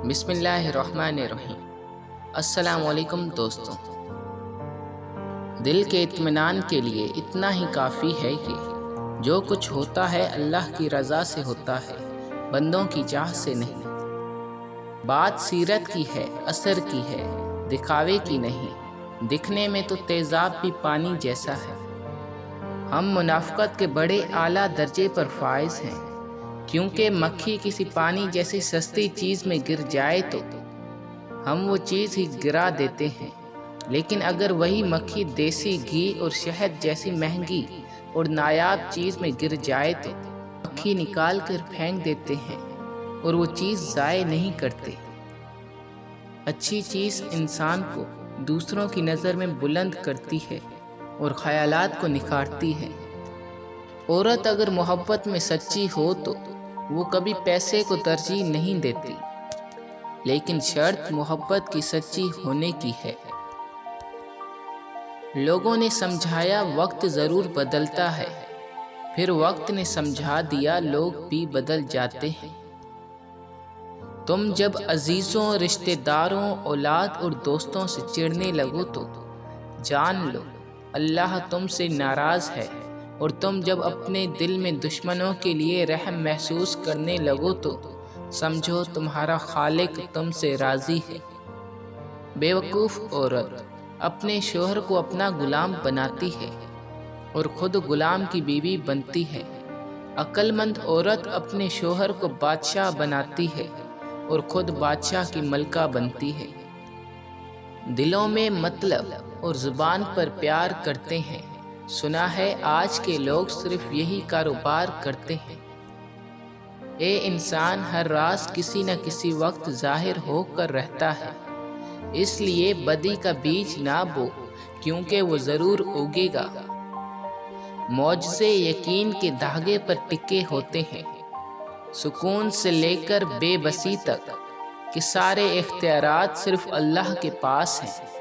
بسم اللہ الرحمن الرحیم۔ السلام علیکم دوستوں، دل کے اطمینان کے لیے اتنا ہی کافی ہے کہ جو کچھ ہوتا ہے اللہ کی رضا سے ہوتا ہے، بندوں کی چاہ سے نہیں۔ بات سیرت کی ہے، اثر کی ہے، دکھاوے کی نہیں۔ دکھنے میں تو تیزاب بھی پانی جیسا ہے۔ ہم منافقت کے بڑے اعلیٰ درجے پر فائز ہیں، کیونکہ مکھی کسی پانی جیسی سستی چیز میں گر جائے تو ہم وہ چیز ہی گرا دیتے ہیں، لیکن اگر وہی مکھی دیسی گھی اور شہد جیسی مہنگی اور نایاب چیز میں گر جائے تو مکھی نکال کر پھینک دیتے ہیں اور وہ چیز ضائع نہیں کرتے۔ اچھی چیز انسان کو دوسروں کی نظر میں بلند کرتی ہے اور خیالات کو نکھارتی ہے۔ عورت اگر محبت میں سچی ہو تو وہ کبھی پیسے کو ترجیح نہیں دیتی، لیکن شرط محبت کی سچی ہونے کی ہے۔ لوگوں نے سمجھایا وقت ضرور بدلتا ہے، پھر وقت نے سمجھا دیا لوگ بھی بدل جاتے ہیں۔ تم جب عزیزوں، رشتہ داروں، اولاد اور دوستوں سے چڑھنے لگو تو جان لو اللہ تم سے ناراض ہے، اور تم جب اپنے دل میں دشمنوں کے لیے رحم محسوس کرنے لگو تو سمجھو تمہارا خالق تم سے راضی ہے۔ بے وقوف عورت اپنے شوہر کو اپنا غلام بناتی ہے اور خود غلام کی بیوی بنتی ہے۔ عقل مند عورت اپنے شوہر کو بادشاہ بناتی ہے اور خود بادشاہ کی ملکہ بنتی ہے۔ دلوں میں مطلب اور زبان پر پیار کرتے ہیں، سنا ہے آج کے لوگ صرف یہی کاروبار کرتے ہیں۔ اے انسان، ہر راز کسی نہ کسی وقت ظاہر ہو کر رہتا ہے، اس لیے بدی کا بیج نہ بو، کیونکہ وہ ضرور اگے گا۔ معجزے یقین کے دھاگے پر ٹکے ہوتے ہیں، سکون سے لے کر بے بسی تک، کہ سارے اختیارات صرف اللہ کے پاس ہیں۔